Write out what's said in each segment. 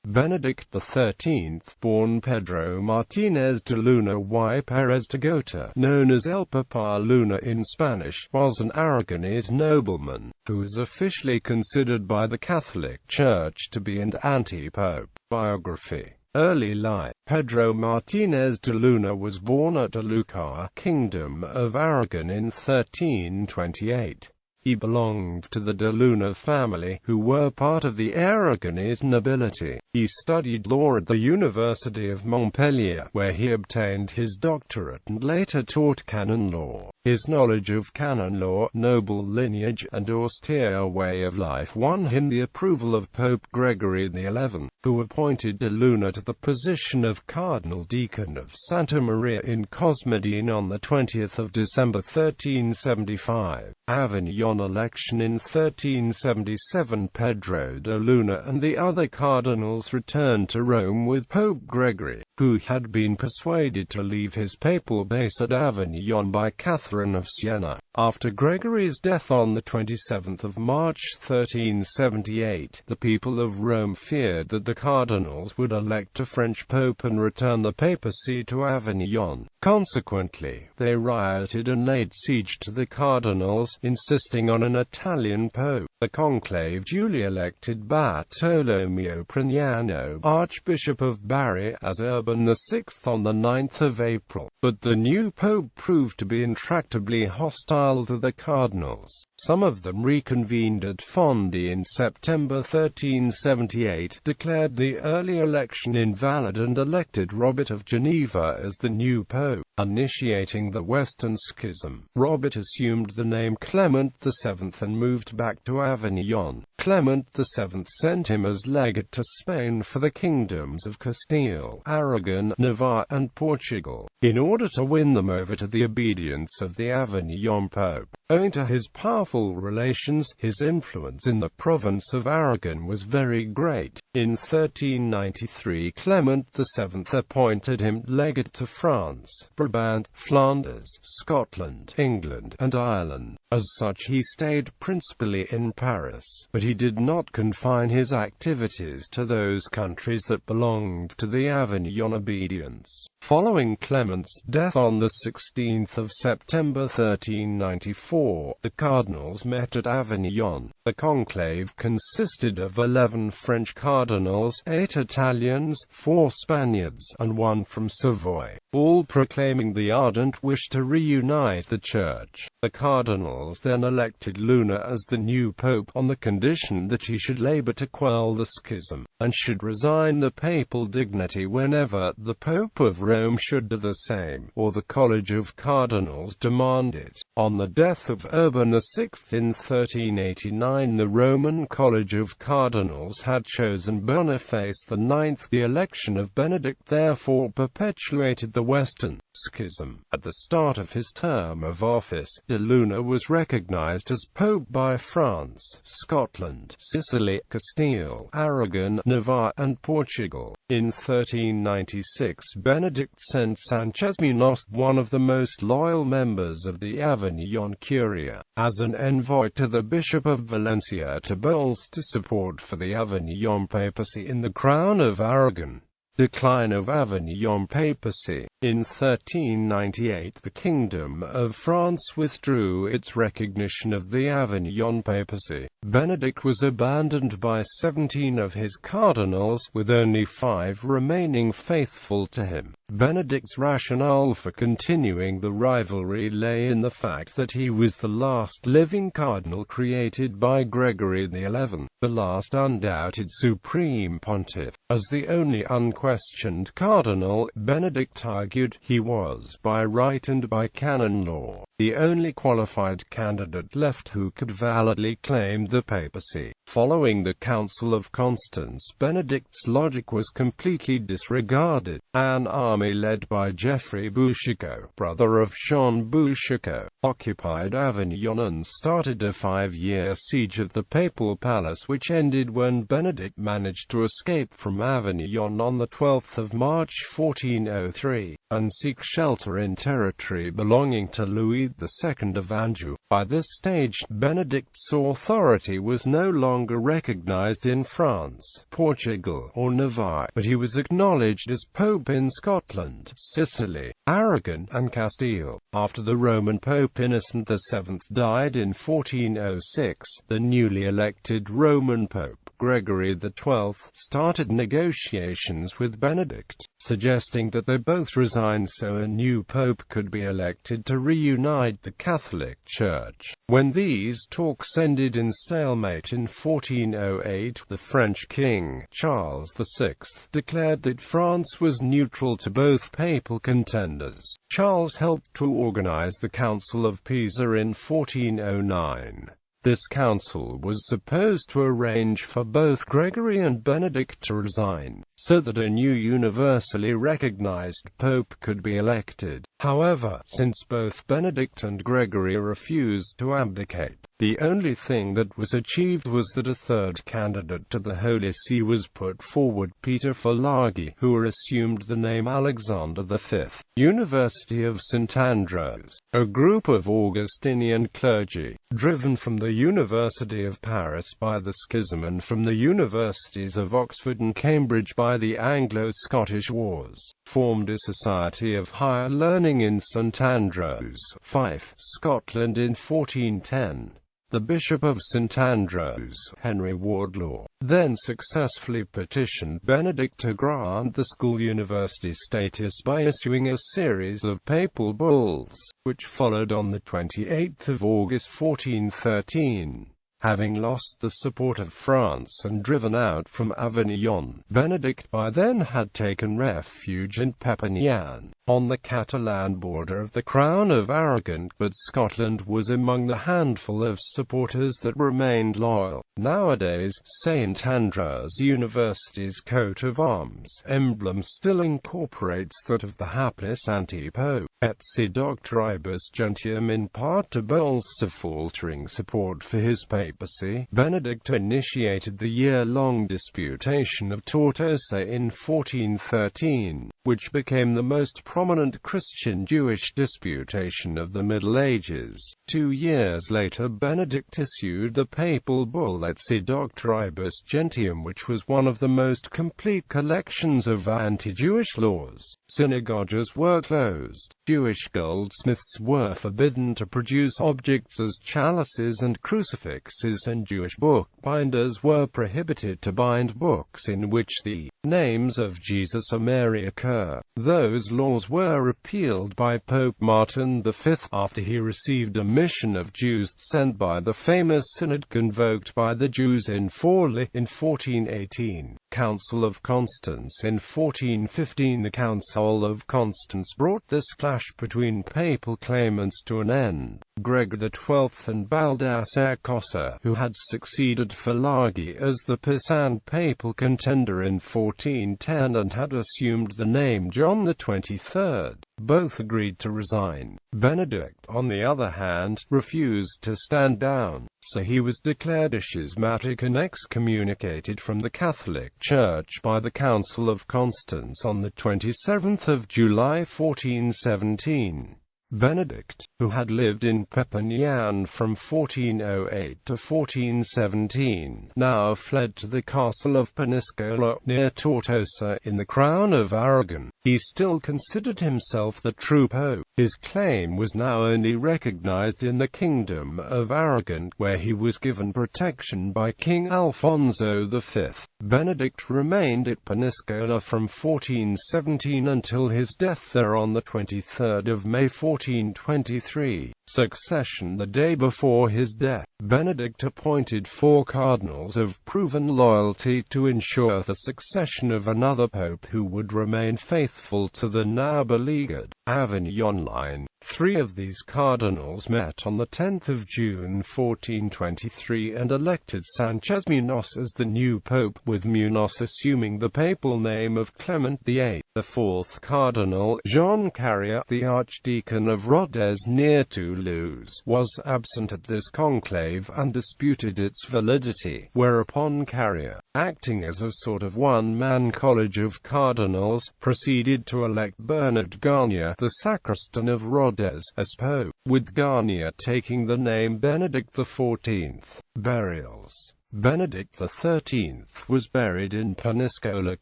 Benedict XIII, born Pedro Martínez de Luna y Pérez de Gotor, known as El Papa Luna in Spanish, was an Aragonese nobleman, who is officially considered by the Catholic Church to be an anti-pope. Biography. Early life. Pedro Martínez de Luna was born at Lucar, Kingdom of Aragon in 1328. He belonged to the de Luna family, who were part of the Aragonese nobility. He studied law at the University of Montpellier, where he obtained his doctorate and later taught canon law. His knowledge of canon law, noble lineage, and austere way of life won him the approval of Pope Gregory XI, who appointed de Luna to the position of Cardinal Deacon of Santa Maria in Cosmedin on 20 December 1375. Avignon election. In 1377, Pedro de Luna and the other cardinals returned to Rome with Pope Gregory, who had been persuaded to leave his papal base at Avignon by Catherine of Siena. After Gregory's death on 27 March 1378, the people of Rome feared that the cardinals would elect a French pope and return the papacy to Avignon. Consequently, they rioted and laid siege to the cardinals, insisting on an Italian pope. The conclave duly elected Bartolomeo Prignano, Archbishop of Bari, as Urban VI on 9 April. But the new pope proved to be intractably hostile to the cardinals. Some of them reconvened at Fondi in September 1378, declared the early election invalid and elected Robert of Geneva as the new pope, initiating the Western Schism. Robert assumed the name Clement VII and moved back to Avignon. Clement VII sent him as legate to Spain for the kingdoms of Castile, Aragon, Navarre, and Portugal, in order to win them over to the obedience of the Avignon Pope. Owing to his powerful relations, his influence in the province of Aragon was very great. In 1393, Clement VII appointed him legate to France, Brabant, Flanders, Scotland, England, and Ireland. As such, he stayed principally in Paris, but he did not confine his activities to those countries that belonged to the Avignon obedience. Following Clement's death on 16 September 1394, the cardinals met at Avignon. The conclave consisted of 11 French cardinals, 8 Italians, 4 Spaniards, and 1 from Savoy, all proclaiming the ardent wish to reunite the Church. The cardinals then elected Luna as the new pope, on the condition that he should labor to quell the schism, and should resign the papal dignity whenever the Pope of Rome should do the same, or the College of Cardinals demand it. On the death of Urban VI in 1389, the Roman College of Cardinals had chosen Boniface IX. The election of Benedict therefore perpetuated the Western Schism. At the start of his term of office, de Luna was recognized as Pope by France, Scotland, Sicily, Castile, Aragon, Navarre, and Portugal. In 1396, Benedict sent Sanchez Munoz, one of the most loyal members of the Avignon Curia, as an envoy to the Bishop of Valencia to bolster support for the Avignon papacy in the Crown of Aragon. Decline of Avignon papacy. In 1398, the Kingdom of France withdrew its recognition of the Avignon papacy. Benedict was abandoned by 17 of his cardinals, with only 5 remaining faithful to him. Benedict's rationale for continuing the rivalry lay in the fact that he was the last living cardinal created by Gregory XI, the last undoubted supreme pontiff. As the only unquestioned cardinal, Benedict argued, he was, by right and by canon law, the only qualified candidate left who could validly claim the papacy. Following the Council of Constance, Benedict's logic was completely disregarded. An army led by Geoffrey Bouchicot, brother of Jean Bouchicot, occupied Avignon and started a 5-year siege of the papal palace, which ended when Benedict managed to escape from Avignon on 12th of March 1403, and seek shelter in territory belonging to Louis II of Anjou. By this stage, Benedict's authority was no longer recognized in France, Portugal, or Navarre, but he was acknowledged as Pope in Scotland, Sicily, Aragon, and Castile. After the Roman Pope Innocent VII died in 1406, the newly elected Roman Pope, Gregory XII, started negotiations with Benedict, suggesting that they both resign so a new pope could be elected to reunite the Catholic Church. When these talks ended in stalemate in 1408, the French king, Charles VI, declared that France was neutral to both papal contenders. Charles helped to organize the Council of Pisa in 1409. This council was supposed to arrange for both Gregory and Benedict to resign, so that a new universally recognized pope could be elected. However, since both Benedict and Gregory refused to abdicate, the only thing that was achieved was that a third candidate to the Holy See was put forward, Peter Falaghi, who assumed the name Alexander V. University of St. Andrews, a group of Augustinian clergy, driven from the University of Paris by the schism and from the universities of Oxford and Cambridge by the Anglo-Scottish Wars, formed a society of higher learning in St. Andrews, Fife, Scotland in 1410. The Bishop of St. Andrews, Henry Wardlaw, then successfully petitioned Benedict to grant the school university status by issuing a series of papal bulls, which followed on the 28th of August 1413. Having lost the support of France and driven out from Avignon, Benedict by then had taken refuge in Perpignan, on the Catalan border of the Crown of Aragon, but Scotland was among the handful of supporters that remained loyal. Nowadays, St. Andrews University's coat of arms emblem still incorporates that of the hapless anti-pope, et si doctoribus gentium, in part to bolster faltering support for his papacy. Benedict initiated the year-long disputation of Tortosa in 1413, which became the most prominent Christian-Jewish disputation of the Middle Ages. 2 years later, Benedict issued the papal bull Et si doctoribus gentium, which was one of the most complete collections of anti-Jewish laws. Synagogues were closed. Jewish goldsmiths were forbidden to produce objects as chalices and crucifixes, and Jewish bookbinders were prohibited to bind books in which the names of Jesus or Mary occur. Those laws were repealed by Pope Martin V after he received a mission of Jews sent by the famous synod convoked by the Jews in Forli in 1418. Council of Constance in 1415. The Council of Constance brought this clash between papal claimants to an end. Gregory XII and Baldassare Cossa, who had succeeded Falaghi as the Pisan papal contender in 1410 and had assumed the name John XXIII, both agreed to resign. Benedict, on the other hand, refused to stand down, so he was declared a schismatic and excommunicated from the Catholic Church by the Council of Constance on the 27th of July 1417. Benedict, who had lived in Perpignan from 1408 to 1417, now fled to the castle of Peniscola, near Tortosa, in the Crown of Aragon. He still considered himself the true pope. His claim was now only recognized in the Kingdom of Aragon, where he was given protection by King Alfonso V. Benedict remained at Peniscola from 1417 until his death there on the 23rd of May 1423. Succession. The day before his death, Benedict appointed 4 cardinals of proven loyalty to ensure the succession of another pope who would remain faithful to the now beleaguered Avignon line. 3 of these cardinals met on the 10th of June 1423 and elected Sanchez Munoz as the new pope, with Munoz assuming the papal name of Clement VIII. The 4th cardinal, Jean Carrier, the archdeacon of Rodez near Toulon, Toulouse, was absent at this conclave and disputed its validity, whereupon Carrier, acting as a sort of one-man college of cardinals, proceeded to elect Bernard Garnier, the sacristan of Rodez, as pope, with Garnier taking the name Benedict XIV. Burials. Benedict XIII was buried in Peñíscola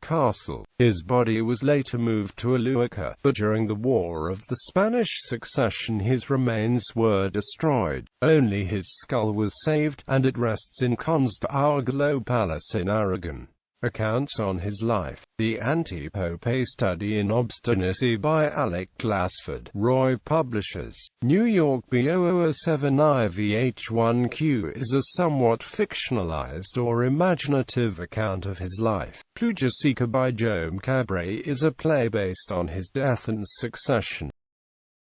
Castle. His body was later moved to Aluaca, but during the War of the Spanish Succession his remains were destroyed. Only his skull was saved, and it rests in Constantinople Palace in Aragon. Accounts on his life. The Antipope, A Study in Obstinacy by Alec Glassford, Roy Publishers. New York B007IVH1Q is a somewhat fictionalized or imaginative account of his life. Pluja Seeker by Jaume Cabré is a play based on his death and succession.